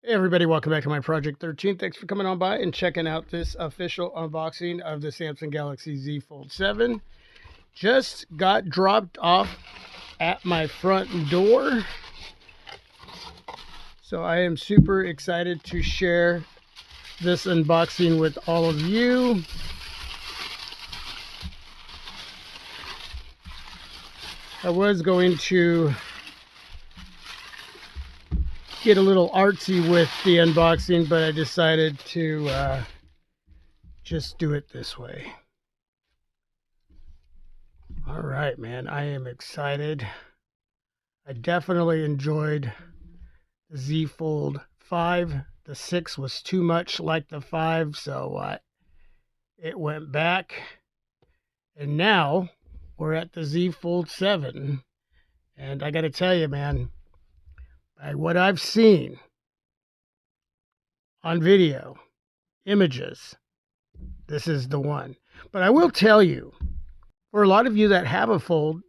Hey everybody, welcome back to my Project 13. Thanks for coming on by and checking out this official unboxing of the Samsung Galaxy Z Fold 7. Just got dropped off at my front door. So I am super excited to share this unboxing with all of you. I was going to get a little artsy with the unboxing, but I decided to just do it this way. All right, man, I am excited. I definitely enjoyed the Z Fold 5. The 6 was too much like the 5, so it went back. And now we're at the Z Fold 7. And I got to tell you, man, by what I've seen on video, images, this is the one. But I will tell you, for a lot of you that have a Fold,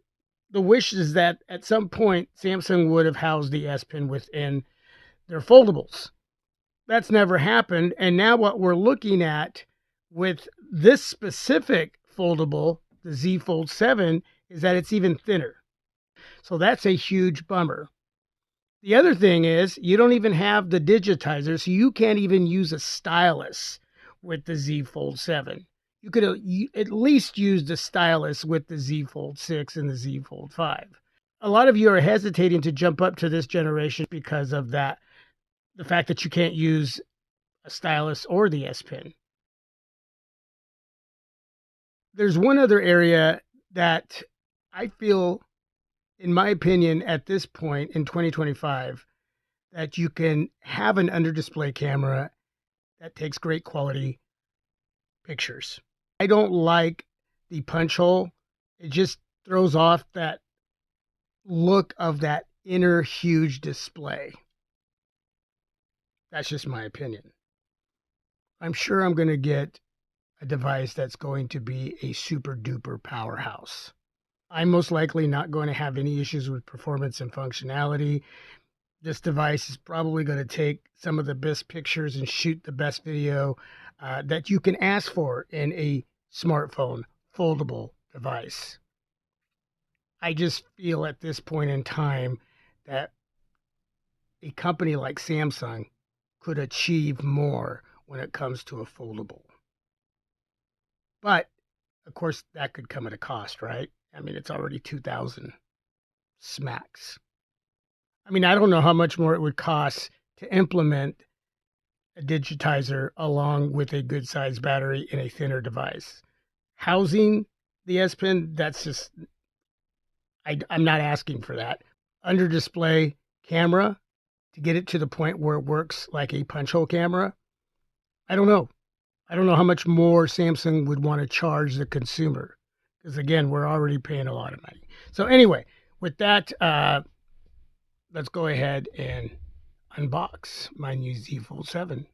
the wish is that at some point Samsung would have housed the S Pen within their foldables. That's never happened. And now what we're looking at with this specific foldable, the Z Fold 7, is that it's even thinner. So that's a huge bummer. The other thing is you don't even have the digitizer, so you can't even use a stylus with the Z Fold 7. You could at least use the stylus with the Z Fold 6 and the Z Fold 5. A lot of you are hesitating to jump up to this generation because of that, the fact that you can't use a stylus or the S Pen. There's one other area that I feel, in my opinion, at this point in 2025, that you can have an under display camera that takes great quality pictures. I don't like the punch hole. It just throws off that look of that inner huge display. That's just my opinion. I'm sure I'm going to get a device that's going to be a super duper powerhouse. I'm most likely not going to have any issues with performance and functionality. This device is probably going to take some of the best pictures and shoot the best video that you can ask for in a smartphone foldable device. I just feel at this point in time that a company like Samsung could achieve more when it comes to a foldable. But, of course, that could come at a cost, right? I mean, it's already 2,000 smacks. I mean, I don't know how much more it would cost to implement a digitizer along with a good sized battery in a thinner device. Housing the S Pen, that's just, I'm not asking for that. Under display camera to get it to the point where it works like a punch hole camera. I don't know. I don't know how much more Samsung would want to charge the consumer. Because again, we're already paying a lot of money. So anyway, with that, let's go ahead and unbox my new Z Fold 7.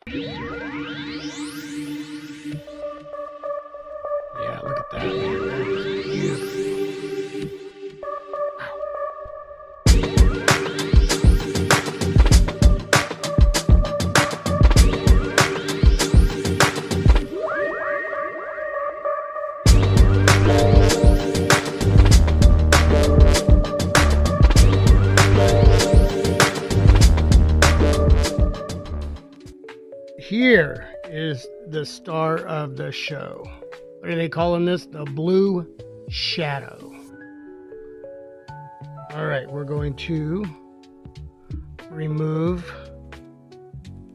Yeah, look at that. That is beautiful. Here is the star of the show. What are they calling this? The Blue Shadow. All right, we're going to remove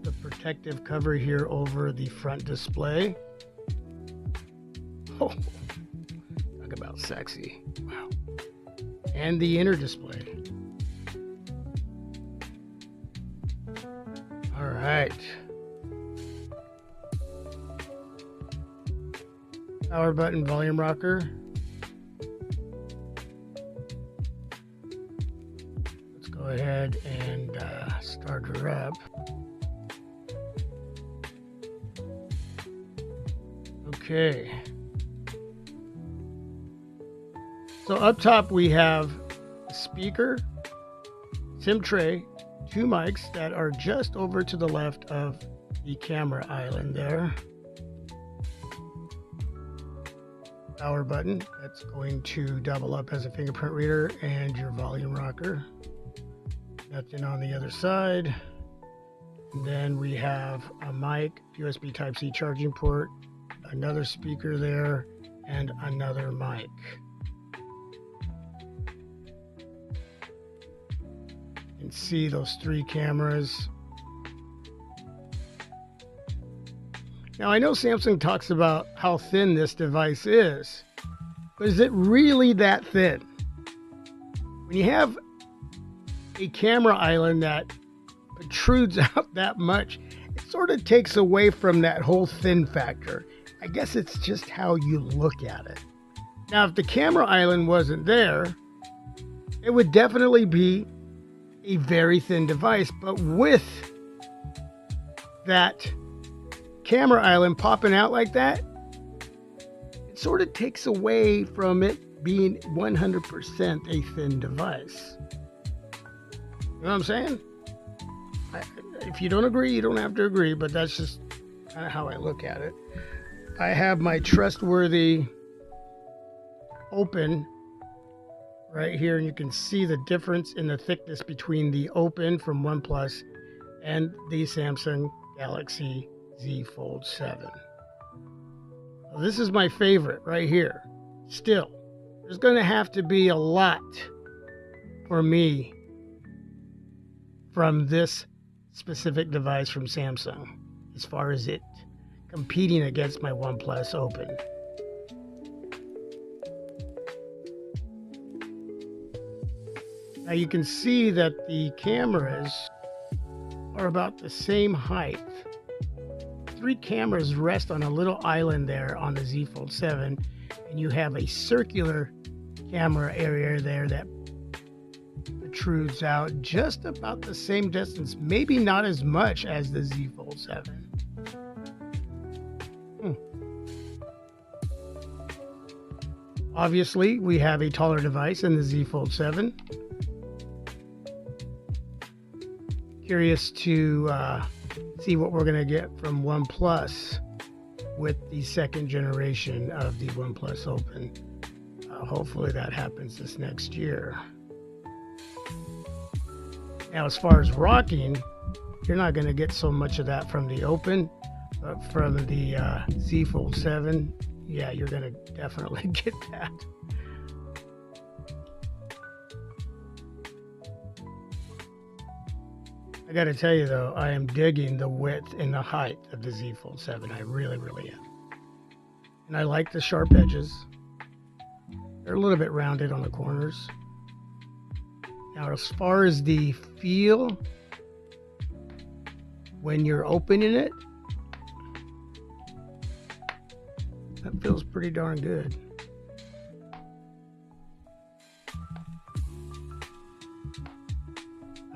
the protective cover here over the front display. Oh, talk about sexy. Wow. And the inner display. All right. Power button, volume rocker. Let's go ahead and start her up. Okay. So up top we have speaker, SIM tray, 2 mics that are just over to the left of the camera island there. Power button that's going to double up as a fingerprint reader, and your volume rocker. Nothing on the other side. And then we have a mic, USB Type-C charging port, another speaker there, and another mic. You can see those 3 cameras. Now, I know Samsung talks about how thin this device is, but is it really that thin? When you have a camera island that protrudes out that much, it sort of takes away from that whole thin factor. I guess it's just how you look at it. Now, if the camera island wasn't there, it would definitely be a very thin device, but with that camera island popping out like that, it sort of takes away from it being 100% a thin device. You know what I'm saying? If you don't agree, you don't have to agree, but that's just kind of how I look at it. I have my trustworthy Open right here, and you can see the difference in the thickness between the Open from OnePlus and the Samsung Galaxy Z Fold 7. Well, this is my favorite right here. Still, there's going to have to be a lot for me from this specific device from Samsung as far as it competing against my OnePlus Open. Now you can see that the cameras are about the same height. 3 cameras rest on a little island there on the Z Fold 7, and you have a circular camera area there that protrudes out just about the same distance, maybe not as much as the Z Fold 7. Obviously, we have a taller device in the Z Fold 7. Curious to see what we're going to get from OnePlus with the 2nd generation of the OnePlus Open. Hopefully that happens this next year. Now, as far as rocking, you're not going to get so much of that from the Open, but from the Z Fold 7, yeah, you're going to definitely get that. I got to tell you, though, I am digging the width and the height of the Z Fold 7. I really, really am. And I like the sharp edges. They're a little bit rounded on the corners. Now, as far as the feel when you're opening it, that feels pretty darn good.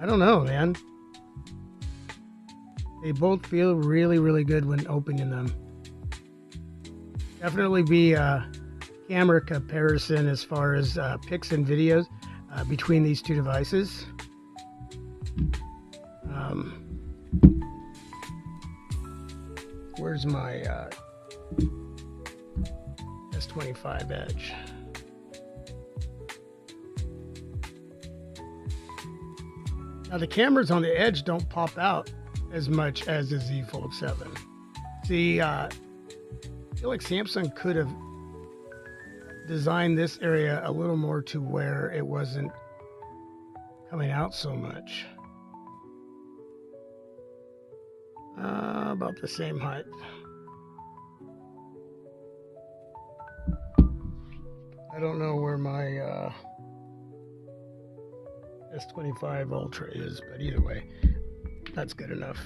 I don't know, man. They both feel really, really good when opening them. Definitely be a camera comparison as far as pics and videos between these 2 devices. Where's my S25 Edge? Now the cameras on the Edge don't pop out as much as the Z Fold 7. See, I feel like Samsung could have designed this area a little more to where it wasn't coming out so much. About the same height. I don't know where my S25 Ultra is, but either way, that's good enough.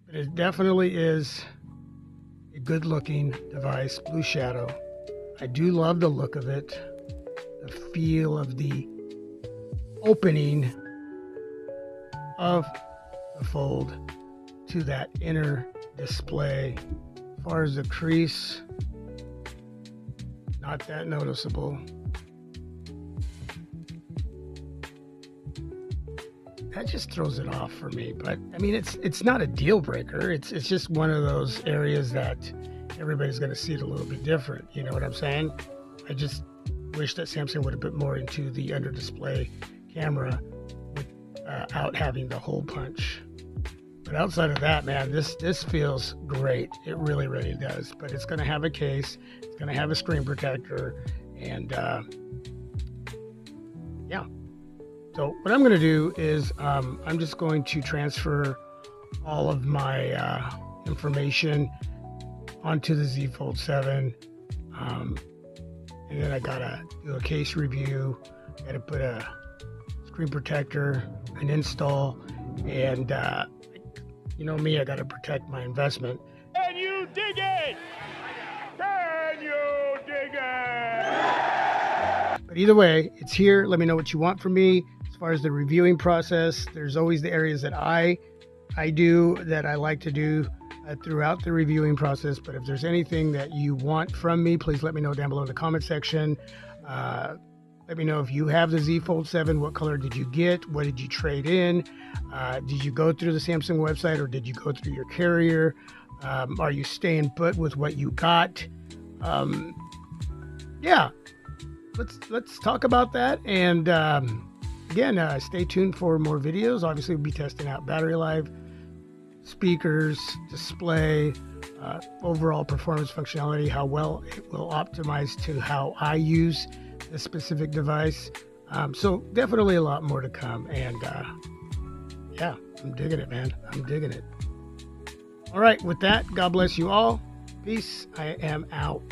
But it definitely is a good looking device. Blue shadow. I do love the look of it, the feel of the opening of the Fold to that inner display. As far as the crease, not that noticeable. that just throws it off for me. But I mean, it's not a deal breaker. It's just one of those areas that everybody's going to see it a little bit different. You know what I'm saying? I just wish that Samsung would have put more into the under display camera without having the hole punch. But outside of that, man, this feels great. It really, really does. But it's going to have a case. It's going to have a screen protector. And yeah. So what I'm going to do is I'm just going to transfer all of my information onto the Z Fold 7. And then I got to do a case review. Got to put a screen protector, an install, and you know me, I got to protect my investment. Can you dig it? Can you dig it? But either way, it's here. Let me know what you want from me. As far as the reviewing process, there's always the areas that I do that I like to do throughout the reviewing process. But if there's anything that you want from me, please let me know down below in the comment section. Let me know if you have the Z Fold 7. What color did you get? What did you trade in? Did you go through the Samsung website or did you go through your carrier? Are you staying put with what you got? Yeah, let's talk about that. And again, stay tuned for more videos. Obviously, we'll be testing out battery life, speakers, display, overall performance functionality, how well it will optimize to how I use this specific device. So definitely a lot more to come. And yeah, I'm digging it, man. I'm digging it. All right, with that, God bless you all. Peace. I am out.